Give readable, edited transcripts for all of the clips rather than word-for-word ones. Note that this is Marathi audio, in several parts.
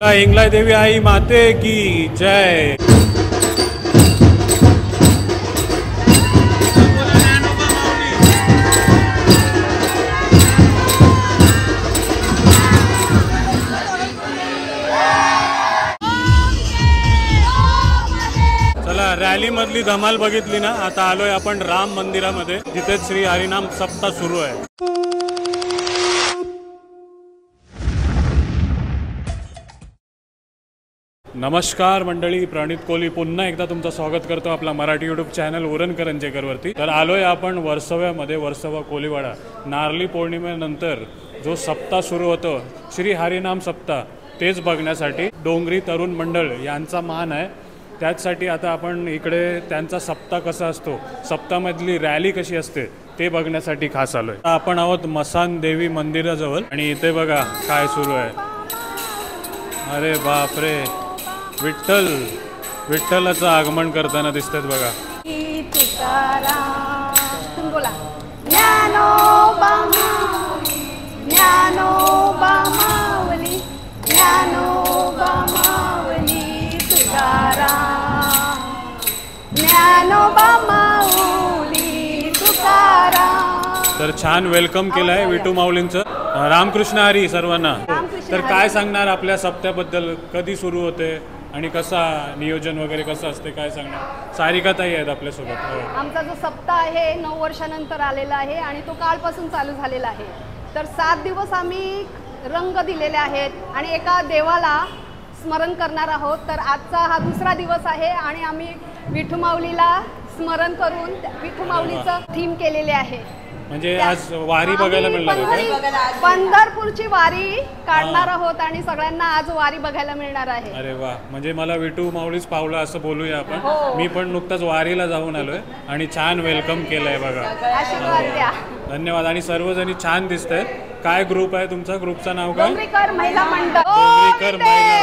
हिंगलाई देवी आई माते की जय। चला रॅली मधली धमाल बघितली ना, आता आलोय आपण राम मंदिरामध्ये, जिथे श्री हरिनाम सप्ताह सुरू आहे। नमस्कार मंडळी, प्रणित कोहली पुन्हा एकदा तुमचं स्वागत करतो आपला मराठी यूट्यूब चॅनल उरण करंजेकरवरती। तर आलोय आपण वर्सव्यामध्ये, वर्सवा कोलीवाडा। नारळी पौर्णिमेनंतर जो सप्ताह सुरू होतो श्री हरिनाम सप्ताह, तेच बघण्यासाठी डोंगरी तरुण मंडळ यांचा मान आहे। त्याचसाठी आता आपण इकडे त्यांचा सप्ताह कसा असतो, सप्ताहामधली रॅली कशी असते ते बघण्यासाठी खास आलोय। आपण आहोत मसान देवी मंदिराजवळ आणि इथे बघा काय सुरू आहे। अरे बापरे, विठ्ठलाचं आगमन करताना दिसतात बघा। बोला ज्ञानोबा माऊली, ज्ञानोबा माऊली तुकाराम, ज्ञानोबा माऊली तुकाराम। तर छान वेलकम केलंय विठू माऊलींचं। रामकृष्ण हरी सर्वांना। तर काय सांगणार आपल्या सप्त्याबद्दल, कधी सुरू होते आणि कसा नियोजन वगैरे कसं असते, काय सांगणार? सारिका ताई आहेत आपल्यासोबत। आमचा जो सप्ताह आहे 9 वर्षानंतर आलेला आहे आणि तो कालपासून चालू झालेला आहे। तर 7 दिवस आम्ही रंग दिलेले आहेत आणि एका देवाला स्मरण करणार आहोत। तर आजचा हा दुसरा दिवस आहे आणि आम्ही विठू माऊलीला स्मरण करून विठू माऊलीचं थीम केलेले आहे। म्हणजे आज वारी बघायला मिळणार, पंढरपूरची वारी काढणार आहोत आणि सगळ्यांना आज वारी बघायला मिळणार आहे। अरे वा, म्हणजे मला विठू माऊलीच पावला असं बोलूया आपण। मी पण नुकताच वारीला जाऊन आलोय आणि छान वेलकम केलंय बघा। आशीर्वाद द्या। धन्यवाद। आणि सर्वजणी छान दिसतायत। काय ग्रुप आहे तुमचा? ग्रुपचं नाव काय? डोंगरीकर महिला मंडळ। डोंगरीकर महिला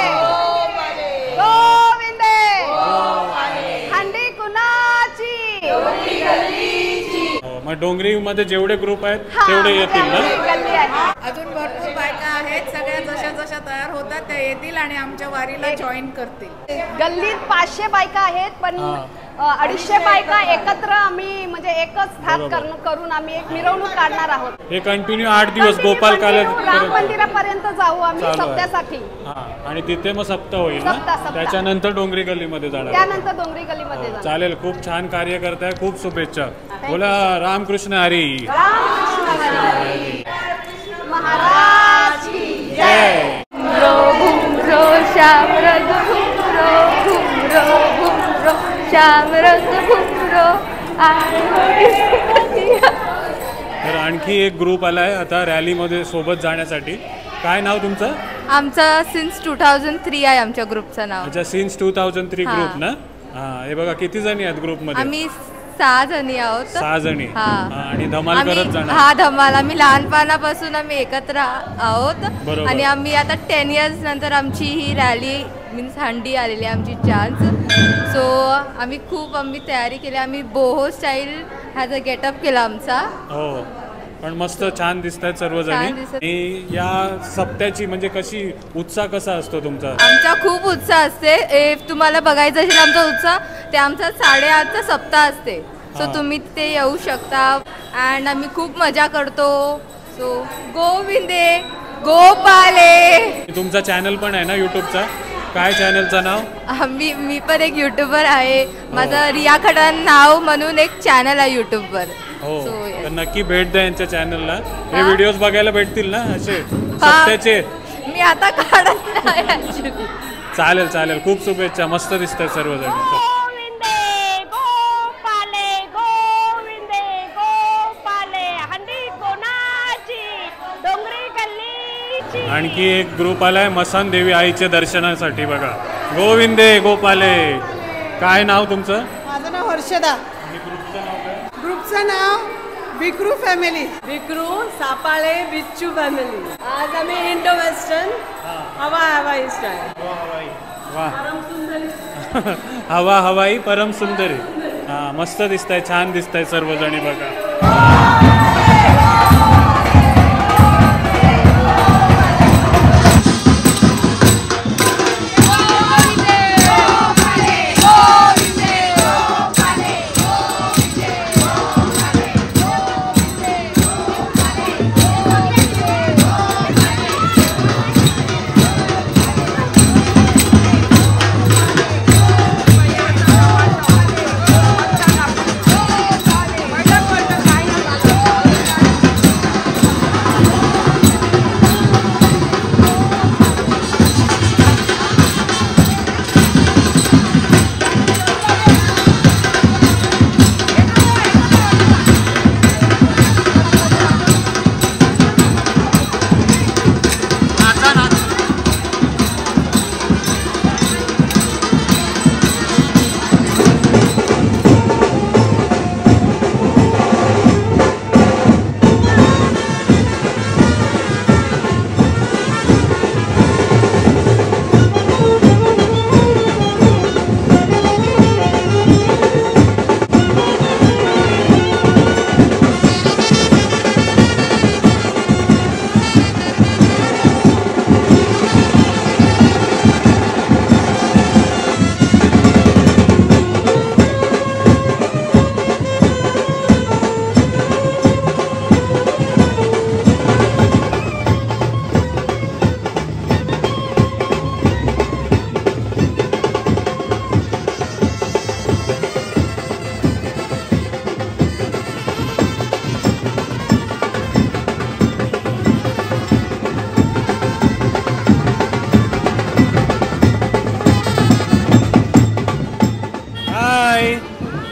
हंडी कुणाची? मग डोंगरी मध्ये जेवढे ग्रुप आहेत तेवढे येतील ना? अजून भरपूर बायका आहेत, सगळ्या जशा जशा तयार होतात त्या येतील आणि आमच्या वारीला जॉईन करतील। गल्लीत 500 बायका आहेत, पण 250 बायका एकत्र आम्ही म्हणजे एकच थाट करून आम्ही एक मिरवणूक काढणार आहोत। हे कंटिन्यू 8 दिवस गोपाल राम मंदिरापर्यंत जाऊ आम्ही सप्त्यासाठी। आणि तिथे मग सप्ताह होईल ना, त्याच्यानंतर डोंगरी गल्लीमध्ये जाणार, त्यानंतर डोंगरी गल्लीमध्ये जाणार। चालेल। खूप छान कार्य करताय, खूप शुभेच्छा। बोला रामकृष्ण हरी महाराज की जय। तर आणखी एक ग्रुप आलाय आता रॅली मध्ये सोबत जाण्यासाठी। काय नाव तुमचं? आमचं सिन्स 2003 आहे आमच्या ग्रुपचं नाव। अच्छा, सिन्स 2003 ग्रुप ना? हे बघा किती जणी आहेत ग्रुप मध्ये? आम्ही 6 जणी आहोत। 6 जणी। आणि धमाल करत जाणार। हा धमाल, आम्ही लहानपणापासून आम्ही एकत्र आहोत आणि आम्ही आता 10 इयर्स नंतर आमची ही रॅली मीन्स हंडी आलेली आहे, आमची चान्स। सो आम्ही तयारी केली, आम्ही boho style has a getup केला आमचा। हो, पण मस्त छान दिसतात सर्वजणी। आणि या सप्त्याची म्हणजे कशी उत्साह कसा असतो तुमचा? आमचा खूप उत्साह असते। तुम्हाला बघायचं असेल आमचा उत्साह, ते आमचा 8:30चा सप्ताह असते। सो तुम्ही ते येऊ शकता अँड आम्ही खूप मजा करतो। सो गोविंदे गोपाले। तुमचा चॅनल पण आहे ना यूट्यूबचा? काय चॅनलचं नाव? मी पण एक यूट्यूबर आहे, माझं रिया खडन नाव म्हणून एक चॅनल आहे यूट्यूबवर। हो, तर नक्की भेट द्या यांच्या चॅनलला। हे व्हिडिओज बघायला भेटतील ना असे सप्त्याचे? मी आता काढत नाही। चालेल चालेल, खूप शुभेच्छा, मस्त दिसतात सर्वजण। आणखी एक ग्रुप आलाय मसान देवी आईच्या दर्शनासाठी बघा। गोविंदे गोपाले। काय नाव तुमचं? माझं नाव हर्षदा। ग्रुपचं नाव विक्रू फॅमिली, विक्रू सापाळे बिच्चू फॅमिली। आज आम्ही इंडो वेस्टर्न हवाई स्टाईल। हवा हवाई परम सुंदरी। मस्त दिसताय, छान दिसताय सर्वजणी बघा।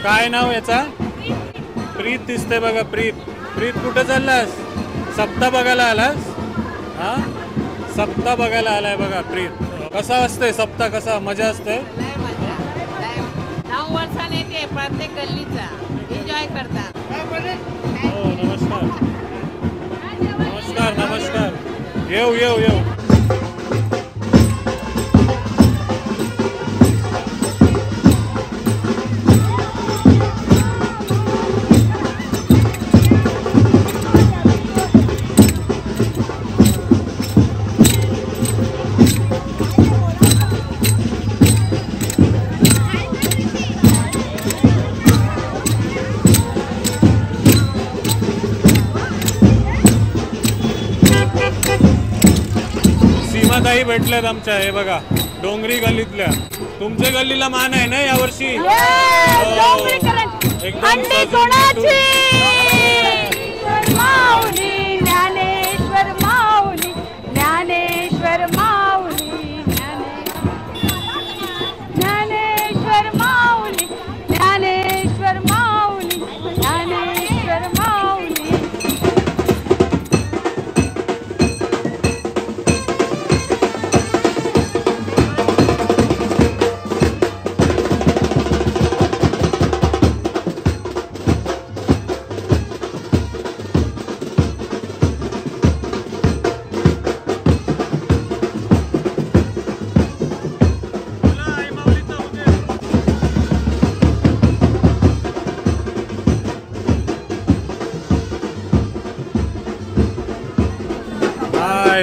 काय नाव याचा? प्रीत दिसते बघा. प्रीत प्रीत कुठे चाललास? सप्ताह बघायला आलास? हा सप्ताह बघायला आलाय बघा प्रीत. कसा असते सप्ताह? कसा मजा असते? 9 वर्षाने येते प्रत्येक गल्लीचा एन्जॉय करतात. हो नमस्कार नमस्कार नमस्कार. येऊ येऊ येऊ. सीमाताई भेटल्यात आमच्या. हे बघा डोंगरी गल्लीतल्या. तुमच्या गल्लीला मान आहे ना यावर्षी? एकदम माऊली ज्ञानेश्वर माऊली ज्ञानेश्वर माऊली ज्ञानेश्वर माऊली ज्ञानेश्वर माऊली ज्ञानेश्वर माऊली.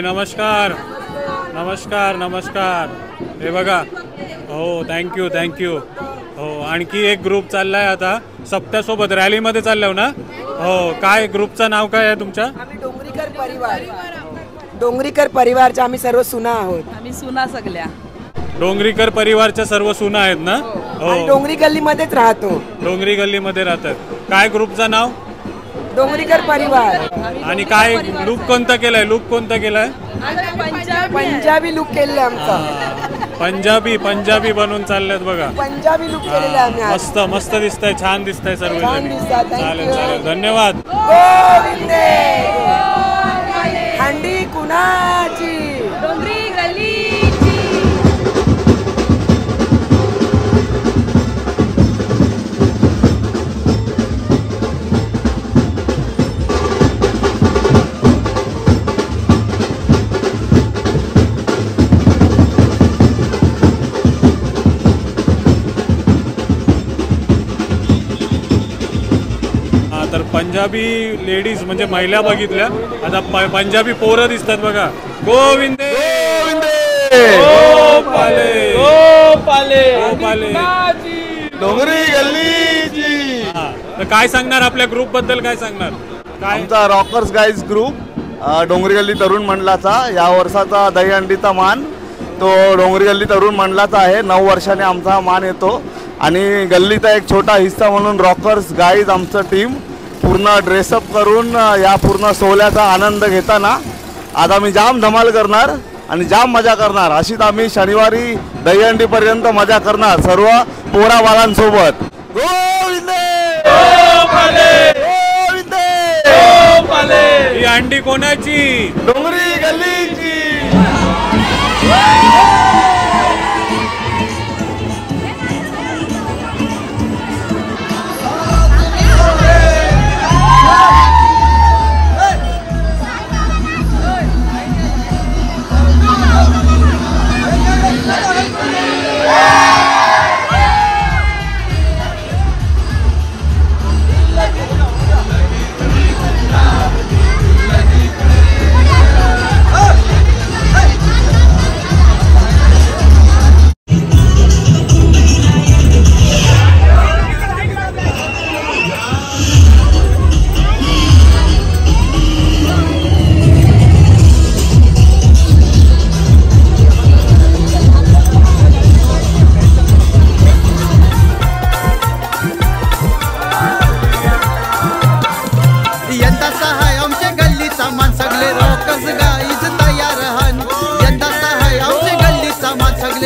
नमस्कार नमस्कार नमस्कार. हे बघा. हो थँक्यू थँक्यू. हो आणखी एक ग्रुप चाललाय आता सप्त्यासोबत रॅलीमध्ये चाललो ना. हो काय ग्रुपचं नाव काय आहे तुमच्या? आम्ही डोंगरीकर परिवार. डोंगरीकर परिवारच्या आम्ही सर्व सुना आहोत. आम्ही सुना सगळ्या. डोंगरीकर परिवारच्या सर्व सुना आहेत ना? हो डोंगरी गल्लीमध्येच राहतो. डोंगरी गल्लीमध्ये राहतात. काय ग्रुपचं नाव? डोंगरीकर परिवार. आणि काय लुक कोणता केलाय? लुक कोणता केलाय? पंजाबी लुक केलेला आमचा. पंजाबी पंजाबी बनवून चालल्यात बघा. पंजाबी लुक केलेला आम्ही. मस्त मस्त दिसतंय. छान दिसतंय सर्व. छान दिसतात. चालेल चालेल धन्यवाद. गोविंदे हंडी कुणाची? डोंगरी गल्ली. तर पंजाबी लेडीज म्हणजे महिला बघितल्या. आता पंजाबी पोरं दिसतात बघा. गोविंदे गोपाले गोपाले गोपाले डोंगरी गल्लीची. तर काय सांगणार आपल्या ग्रुप बद्दल? काय सांगणार? काय आमचा रॉकर्स गाईज ग्रुप डोंगरी गल्ली तरुण मंडळाचा या वर्षाचा दहीहंडीचा मान तो डोंगरी गल्ली तरुण मंडळाचा आहे. 9 वर्षाने आमचा मान येतो आणि गल्लीचा एक छोटा हिस्सा म्हणून रॉकर्स गाईज आमचं टीम पूर्ण ड्रेसअप करून या पूर्ण सोहळ्याचा आनंद घेताना आज आम्ही जाम धमाल करणार आणि जाम मजा करणार. अशीच आम्ही शनिवारी दहीहंडीपर्यंत मजा करणार सर्व पोरा बाळांसोबत. गोविंदे गोपाले गोविंदे गोपाले. ही अंडी कोणाची? डोंगरी गल्लीची.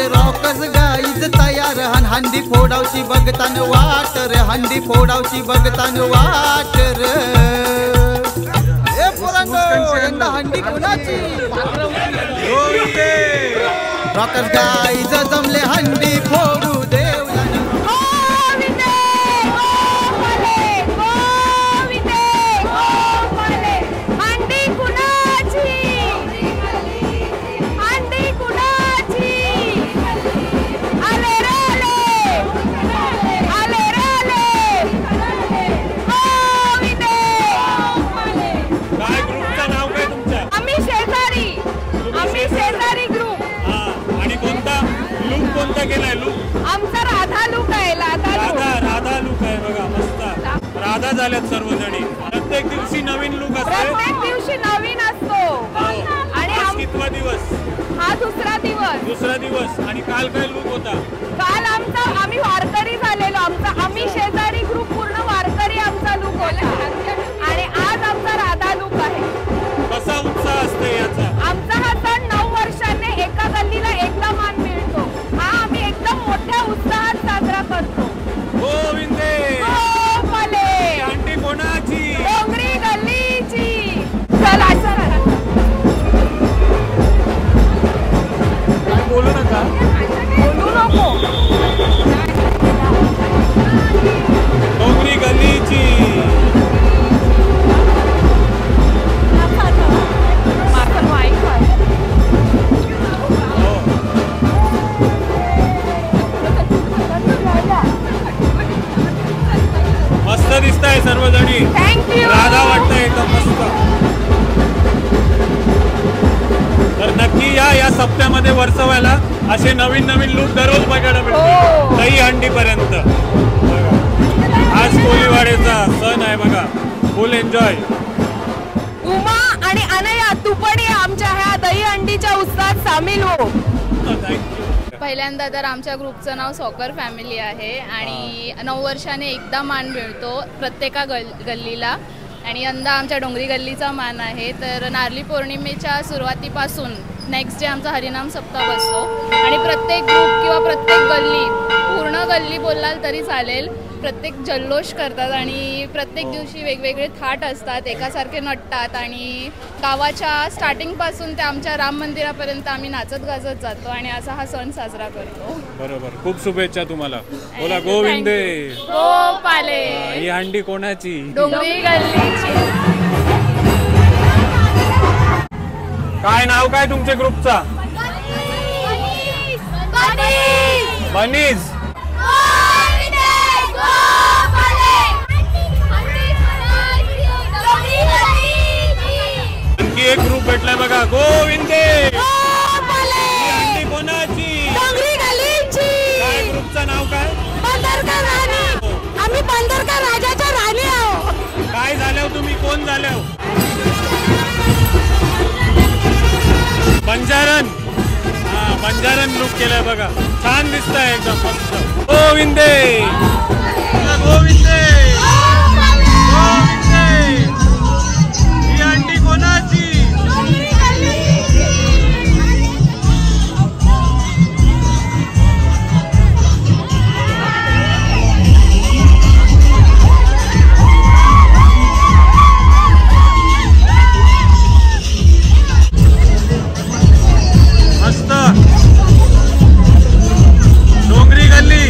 रॉकर्स गाईज तयार हंडी फोडावची बघतान वाट रे हंडी फोडावची बघतान वाट रे ए पोरांनो यंदा हंडी कोणाची रॉकर्स गाईज जमले हंडी फोडू देव आमचा राधा लुक आहे राधा लुक आहे बघा मस्त राधा झाल्यात सर्वजणी प्रत्येक दिवशी नवीन लुक असते प्रत्येक दिवशी नवीन असतो आणि आज कितवा दिवस हा दुसरा दिवस आणि काल काय लुक होता काल आम्ही वारकरी झालेलो आम्ही शेजारी ग्रुप पूर्ण वारकरी आमचा लुक होता आणि आज आमचा राधा लुक आहे कसा उत्साह असते याचा आमचा हा सण 9 वर्षांनी एका गल्लीला एकदा मान मिळतो हा आम्ही एकदम मोठ्या उत्साहात साजरा करतो गोविंदे गोपाले हंडी कोणाची डोंगरी गल्लीची चला बोलू नका बोलू नको डोंगरी गल्लीची मस्त दिसताय सर्वजणी राधा वाटतंय एकदम मस्त तर नक्की या सप्त्यामध्ये वर्सव्याला असे नवीन लुक दररोज बघायला मिळतील दही हंडी पर्यंत आज कोलीवाड्याचा सण आहे बघा फुल एन्जॉय उमा आणि अनया तू पण ये आमच्या ह्या दही हंडीच्या उत्सवात सामील हो पहिल्यांदा तर आमच्या ग्रुपचं नाव सॉकर फॅमिली आहे आणि 9 वर्षाने एकदा मान मिळतो प्रत्येका गल्लीला आणि यंदा आमच्या डोंगरी गल्लीचा मान आहे तर नारळी पौर्णिमेच्या सुरुवातीपासून नेक्स्ट डे आमचा हरिनाम सप्ताह बसतो आणि प्रत्येक ग्रुप किंवा प्रत्येक गल्ली पूर्ण गल्ली बोलाल तरी चालेल प्रत्येक जल्लोष करतात आणि प्रत्येक दिवशी वेगवेगळे थाट असतात एकासारखे नटतात आणि गावाच्या स्टार्टिंगपासून ते आमच्या राम मंदिरापर्यंत आम्ही नाचत गाजत जातो आणि असा हा सण साजरा करतो बरोबर खूप शुभेच्छा तुम्हाला बोला गोविंदे गोपाले ही हंडी कोणाची डोंगरी गल्लीची काय नाव काय तुमच्या ग्रुपचा मनीष आणखी एक ग्रुप भेटलाय बघा गोविंदे हंडी कोणाची काय ग्रुपचं नाव काय आम्ही बंदरका राजाच्या राणी आहोत काय झाल्या तुम्ही कोण झाल्या बंजारन बंजारन लुक केलाय बघा छान दिसतंय एकदम मस्त गोविंदे गोविंदे ही हंडी कोणाची मस्त डोंगरी गल्ली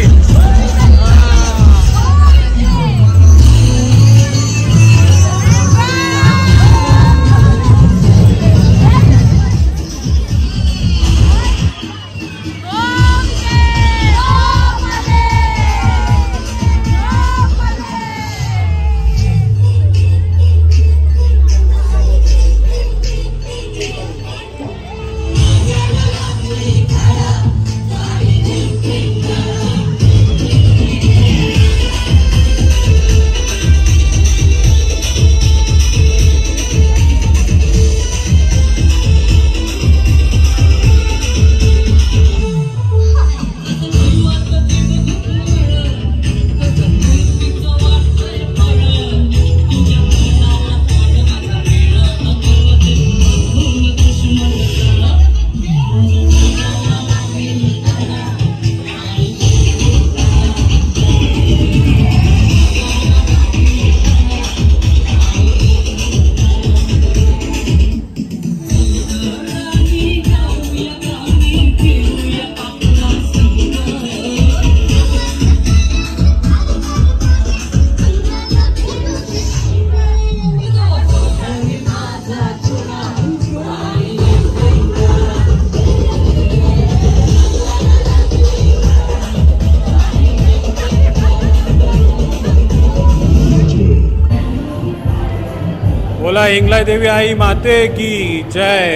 बोला हिंगलाई देवी आई माते की जय.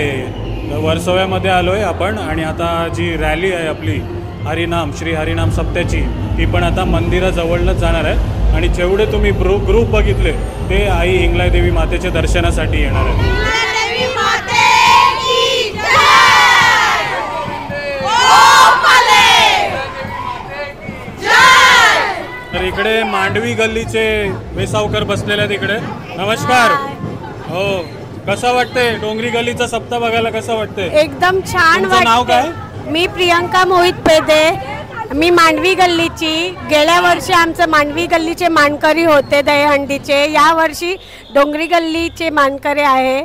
तर वर्सोव्यामध्ये आलोय आपण आणि आता जी रॅली आहे आपली हरिनाम श्री हरिनाम सप्त्याची ती पण आता मंदिराजवळनंच जाणार आहे आणि जेवढे तुम्ही ग्रुप बघितले ते आई हिंगलाई देवी मातेच्या दर्शनासाठी येणार आहे. तर इकडे मांडवी गल्लीचे वेसावकर बसलेले आहेत इकडे. नमस्कार. हो, कसं वाटतंय डोंगरी गल्लीचा सप्ताह बघायला? कसं वाटतंय? एकदम छान वाटतंय. नाव काय? मी प्रियंका मोहित पेदे. मी मांडवी गल्लीची. गेल्या वर्षी आमचं मांडवी गल्लीचे मानकरी होते दहीहंडीचे. या वर्षी डोंगरी गल्लीचे मानकरी आहे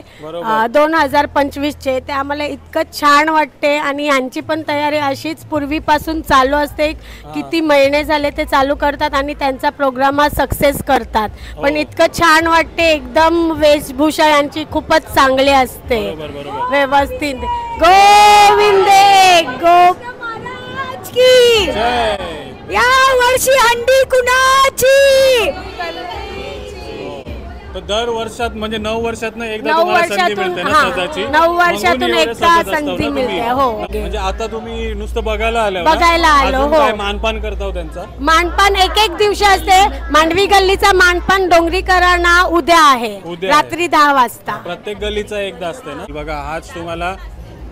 2025चे. ते आम्हाला इतकं छान वाटते आणि यांची पण तयारी अशीच पूर्वीपासून चालू असते. किती महिने झाले ते चालू करतात आणि त्यांचा प्रोग्राम हा सक्सेस करतात. पण इतकं छान वाटते. एकदम वेशभूषा यांची खूपच चांगली असते, व्यवस्थित. गोविंदे गोप की या वर्षी हंडी कुणाची? तर दर वर्षात म्हणजे 9 वर्षातून एकदा तुम्हाला संधी मिळते ना सजाची. 9 वर्षातून एकदा संधी मिळते. हो, म्हणजे आता तुम्ही नुसतं बघायला आलो? बघायला आलो. हो, मानपान करता त्यांचा? मानपान एक दिवशी असते. मांडवी गल्लीचा मानपान डोंगरीकरांना उद्या आहे रात्री 10 वाजता. प्रत्येक गल्लीचा एकदा असते ना. बघा आज तुम्हाला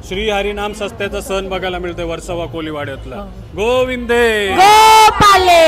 श्री हरिनाम सस्त्याचा सण बघायला मिळतोय वर्सोवा कोलीवाड्यातला. गोविंदे गोपाले.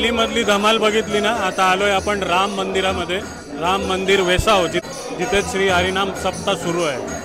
गल्लीमधली धमाल बघितली ना, आता आलोय आपण राम मंदिरामध्ये. राम मंदिर वेसाव, जिथे श्री हरिनाम सप्ताह सुरू आहे.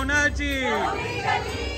कोणाची?